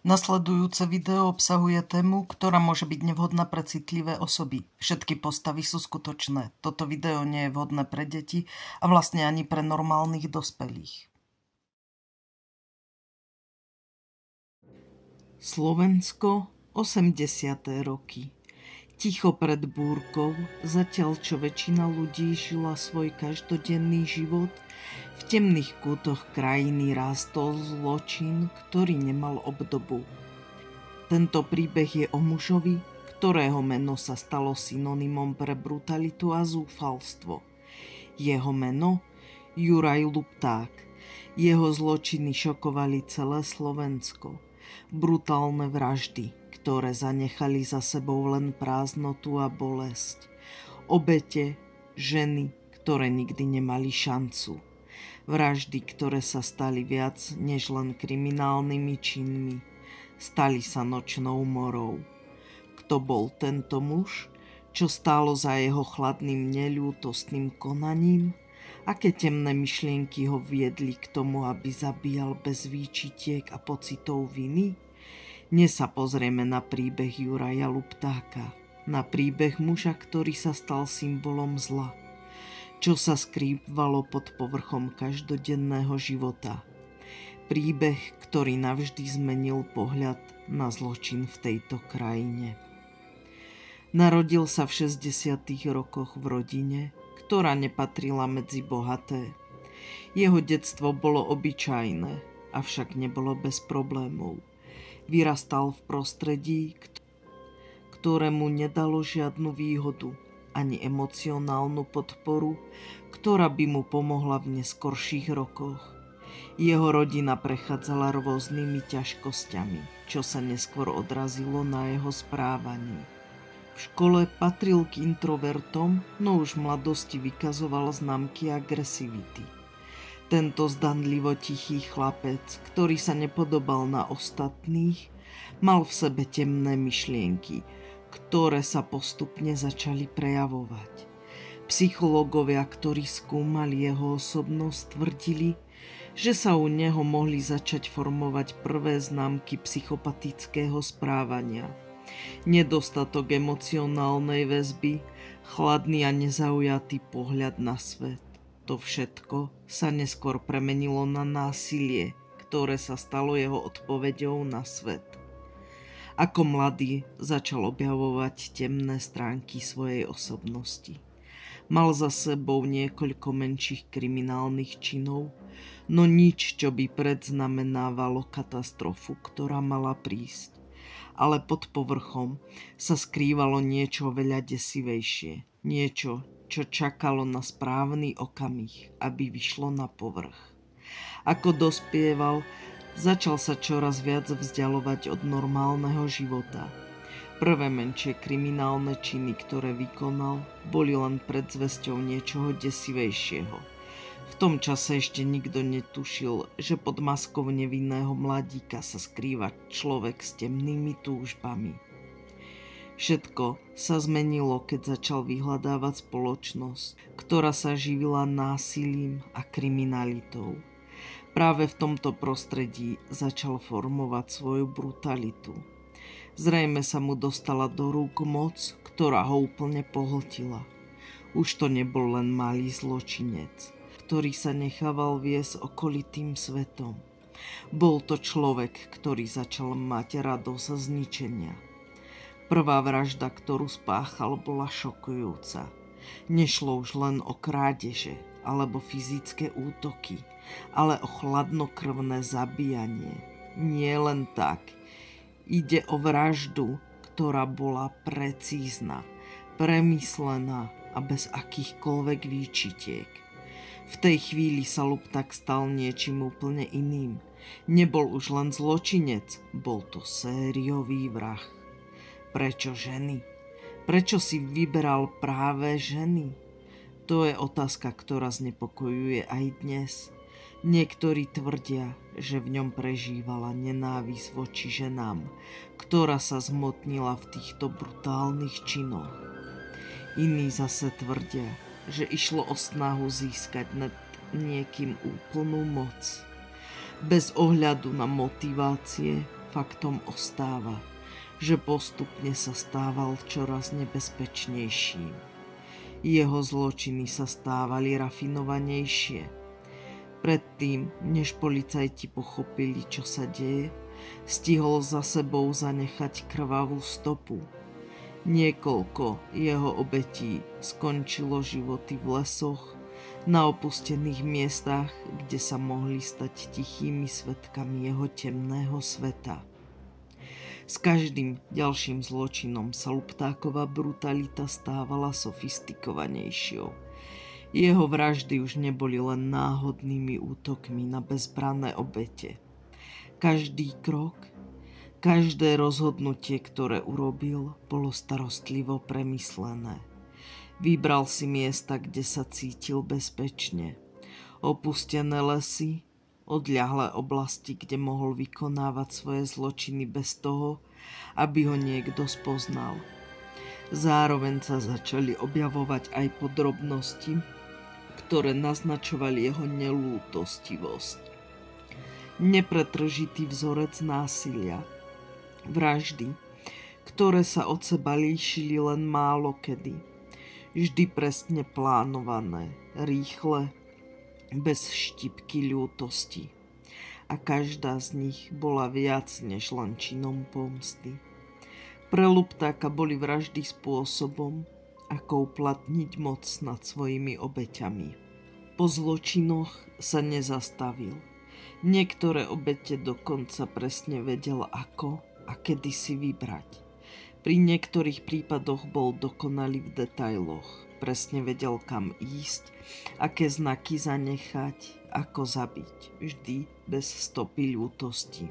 Nasledujúce video obsahuje tému, ktorá môže byť nevhodná pre citlivé osoby. Všetky postavy sú skutočné. Toto video nie je vhodné pre deti a vlastne ani pre normálnych dospelých. Slovensko, 80. roky. Ticho pred búrkou, zatiaľ čo väčšina ľudí žila svoj každodenný život, v temných kútoch krajiny rástol zločin, ktorý nemal obdobu. Tento príbeh je o mužovi, ktorého meno sa stalo synonymom pre brutalitu a zúfalstvo. Jeho meno? Juraj Lupták. Jeho zločiny šokovali celé Slovensko. Brutálne vraždy, ktoré zanechali za sebou len prázdnotu a bolesť. Obete, ženy, ktoré nikdy nemali šancu. Vraždy, ktoré sa stali viac než len kriminálnymi činmi. Stali sa nočnou morou. Kto bol tento muž? Čo stálo za jeho chladným, neľútostným konaním? Aké temné myšlienky ho viedli k tomu, aby zabíjal bez výčitiek a pocitov viny? Dnes sa pozrieme na príbeh Juraja Luptáka. Na príbeh muža, ktorý sa stal symbolom zla. Čo sa skrývalo pod povrchom každodenného života. Príbeh, ktorý navždy zmenil pohľad na zločin v tejto krajine. Narodil sa v 60. rokoch v rodine, ktorá nepatrila medzi bohaté. Jeho detstvo bolo obyčajné, avšak nebolo bez problémov. Vyrastal v prostredí, ktorému nedalo žiadnu výhodu, ani emocionálnu podporu, ktorá by mu pomohla v neskorších rokoch. Jeho rodina prechádzala rôznymi ťažkosťami, čo sa neskôr odrazilo na jeho správaní. V škole patril k introvertom, no už v mladosti vykazoval známky agresivity. Tento zdanlivo tichý chlapec, ktorý sa nepodobal na ostatných, mal v sebe temné myšlienky, ktoré sa postupne začali prejavovať. Psychológovia, ktorí skúmali jeho osobnosť, tvrdili, že sa u neho mohli začať formovať prvé známky psychopatického správania. Nedostatok emocionálnej väzby, chladný a nezaujatý pohľad na svet. To všetko sa neskôr premenilo na násilie, ktoré sa stalo jeho odpoveďou na svet. Ako mladý začal objavovať temné stránky svojej osobnosti. Mal za sebou niekoľko menších kriminálnych činov, no nič, čo by predznamenávalo katastrofu, ktorá mala prísť. Ale pod povrchom sa skrývalo niečo veľa desivejšie, niečo, čo čakalo na správny okamih, aby vyšlo na povrch. Ako dospieval, začal sa čoraz viac vzdialovať od normálneho života. Prvé menšie kriminálne činy, ktoré vykonal, boli len predzvesťou niečoho desivejšieho. V tom čase ešte nikto netušil, že pod maskou nevinného mladíka sa skrýva človek s temnými túžbami. Všetko sa zmenilo, keď začal vyhľadávať spoločnosť, ktorá sa živila násilím a kriminalitou. Práve v tomto prostredí začal formovať svoju brutalitu. Zrejme sa mu dostala do rúk moc, ktorá ho úplne pohltila. Už to nebol len malý zločinec, ktorý sa nechával viesť okolitým svetom. Bol to človek, ktorý začal mať radosť z ničenia. Prvá vražda, ktorú spáchal, bola šokujúca. Nešlo už len o krádeže alebo fyzické útoky, ale o chladnokrvné zabíjanie. Nie len tak. Ide o vraždu, ktorá bola precízna, premyslená a bez akýchkoľvek výčitiek. V tej chvíli sa Lupták stal niečím úplne iným. Nebol už len zločinec, bol to sériový vrah. Prečo ženy? Prečo si vyberal práve ženy? To je otázka, ktorá znepokojuje aj dnes. Niektorí tvrdia, že v ňom prežívala nenávisť voči ženám, ktorá sa zmotnila v týchto brutálnych činoch. Iní zase tvrdia, že išlo o snahu získať nad niekým úplnú moc. Bez ohľadu na motivácie, v faktom ostáva, že postupne sa stával čoraz nebezpečnejším. Jeho zločiny sa stávali rafinovanejšie. Predtým, než policajti pochopili, čo sa deje, stihol za sebou zanechať krvavú stopu. Niekoľko jeho obetí skončilo životy v lesoch, na opustených miestach, kde sa mohli stať tichými svedkami jeho temného sveta. S každým ďalším zločinom sa Luptákova brutalita stávala sofistikovanejšou. Jeho vraždy už neboli len náhodnými útokmi na bezbranné obete. Každý krok, každé rozhodnutie, ktoré urobil, bolo starostlivo premyslené. Vybral si miesta, kde sa cítil bezpečne. Opustené lesy, odľahlé oblasti, kde mohol vykonávať svoje zločiny bez toho, aby ho niekto spoznal. Zároveň sa začali objavovať aj podrobnosti, ktoré naznačovali jeho nelútostivosť. Nepretržitý vzorec násilia, vraždy, ktoré sa od seba líšili len málo kedy. Vždy presne plánované, rýchle, bez štipky ľútosti. A každá z nich bola viac než len činom pomsty. Pre Luptáka boli vraždy spôsobom, ako uplatniť moc nad svojimi obeťami. Po zločinoch sa nezastavil. Niektoré obete dokonca presne vedel, ako a kedy si vybrať. Pri niektorých prípadoch bol dokonalý v detailoch. Presne vedel, kam ísť, aké znaky zanechať, ako zabiť. Vždy bez stopy ľútosti.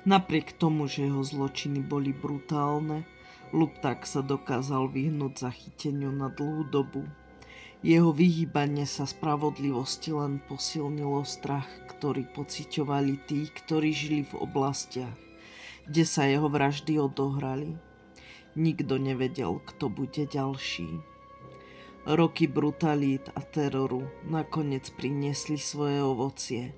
Napriek tomu, že jeho zločiny boli brutálne, Lupták sa dokázal vyhnúť zachyteniu na dlhú dobu. Jeho vyhýbanie sa spravodlivosti len posilnilo strach, ktorý pociťovali tí, ktorí žili v oblastiach, kde sa jeho vraždy odohrali. Nikto nevedel, kto bude ďalší. Roky brutalít a teroru nakoniec priniesli svoje ovocie.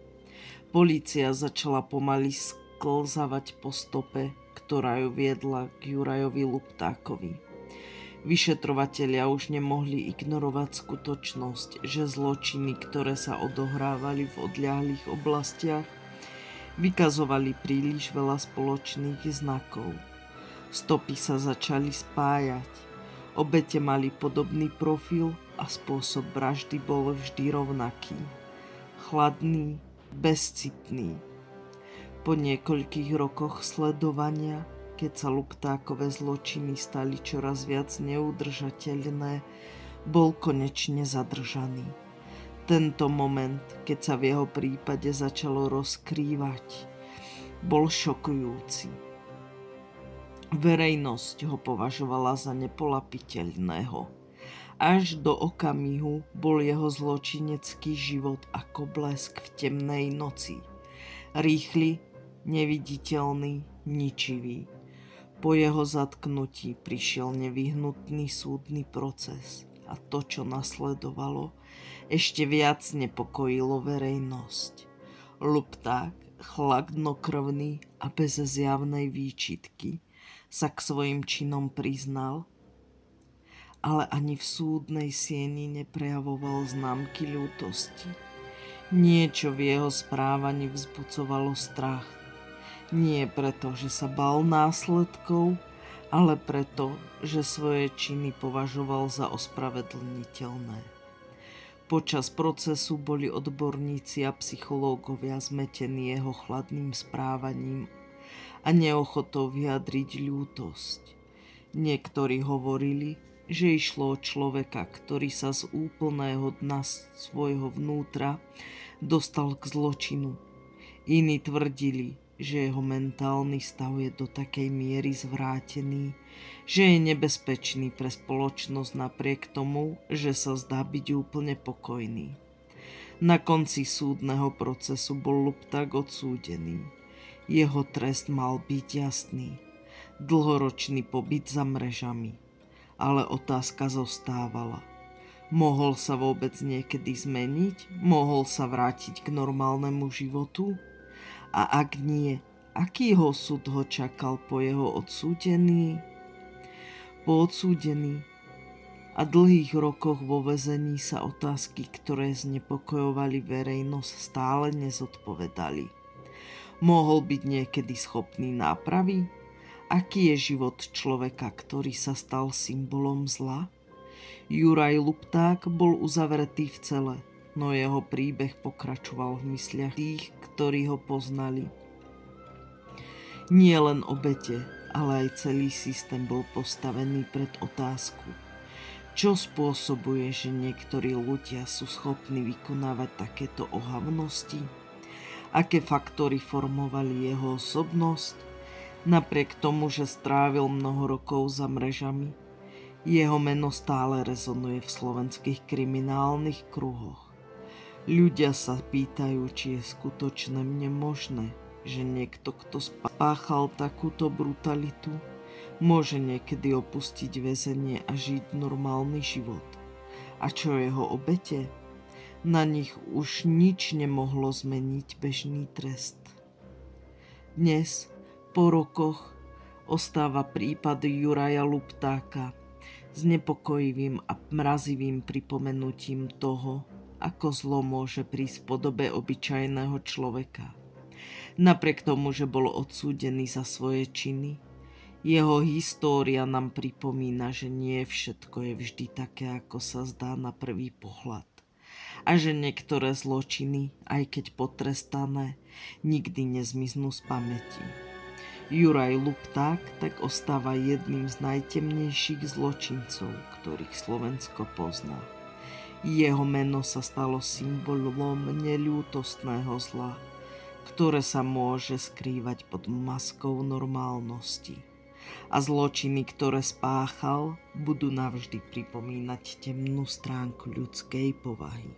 Polícia začala pomaly sklzavať po stope, ktorá ju viedla k Jurajovi Luptákovi. Vyšetrovatelia už nemohli ignorovať skutočnosť, že zločiny, ktoré sa odohrávali v odľahlých oblastiach, vykazovali príliš veľa spoločných znakov. Stopy sa začali spájať. Obete mali podobný profil a spôsob vraždy bol vždy rovnaký. Chladný, bezcitný. Po niekoľkých rokoch sledovania, keď sa Luptákove zločiny stali čoraz viac neudržateľné, bol konečne zadržaný. Tento moment, keď sa v jeho prípade začalo rozkrývať, bol šokujúci. Verejnosť ho považovala za nepolapiteľného. Až do okamihu bol jeho zločinecký život ako blesk v temnej noci. Rýchly, neviditeľný, ničivý. Po jeho zatknutí prišiel nevyhnutný súdny proces a to, čo nasledovalo, ešte viac nepokojilo verejnosť. Lupták, chladnokrvný a bez zjavnej výčitky, sa k svojim činom priznal, ale ani v súdnej sieni neprejavoval známky ľútosti. Niečo v jeho správaní vzbudzovalo strach. Nie preto, že sa bál následkov, ale preto, že svoje činy považoval za ospravedlniteľné. Počas procesu boli odborníci a psychológovia zmetení jeho chladným správaním a neochotou vyjadriť ľútosť. Niektorí hovorili, že išlo o človeka, ktorý sa z úplného dna svojho vnútra dostal k zločinu. Iní tvrdili, že jeho mentálny stav je do takej miery zvrátený, že je nebezpečný pre spoločnosť napriek tomu, že sa zdá byť úplne pokojný. Na konci súdneho procesu bol Lupták odsúdený. Jeho trest mal byť jasný. Dlhoročný pobyt za mrežami. Ale otázka zostávala. Mohol sa vôbec niekedy zmeniť? Mohol sa vrátiť k normálnemu životu? A ak nie, Aký osud ho čakal po jeho odsúdení? Po odsúdení a dlhých rokoch vo väzení sa otázky, ktoré znepokojovali verejnosť, stále nezodpovedali. Mohol byť niekedy schopný nápravy? Aký je život človeka, ktorý sa stal symbolom zla? Juraj Lupták bol uzavretý v cele, no jeho príbeh pokračoval v mysliach tých, ktorí ho poznali. Nie len obete, ale aj celý systém bol postavený pred otázku. Čo spôsobuje, že niektorí ľudia sú schopní vykonávať takéto ohavnosti? Aké faktory formovali jeho osobnosť? Napriek tomu, že strávil mnoho rokov za mrežami, jeho meno stále rezonuje v slovenských kriminálnych kruhoch. Ľudia sa pýtajú, či je skutočne nemožné, že niekto, kto spáchal takúto brutalitu, môže niekedy opustiť väzenie a žiť normálny život. A čo jeho obete? Na nich už nič nemohlo zmeniť bežný trest. Dnes, po rokoch, ostáva prípad Juraja Luptáka znepokojivým a mrazivým pripomenutím toho, ako zlo môže prísť v podobe obyčajného človeka. Napriek tomu, že bol odsúdený za svoje činy, jeho história nám pripomína, že nie všetko je vždy také, ako sa zdá na prvý pohľad. A že niektoré zločiny, aj keď potrestané, nikdy nezmiznú z pamäti. Juraj Lupták tak ostáva jedným z najtemnejších zločincov, ktorých Slovensko pozná. Jeho meno sa stalo symbolom neľútostného zla, ktoré sa môže skrývať pod maskou normálnosti. A zločiny, ktoré spáchal, budú navždy pripomínať temnú stránku ľudskej povahy.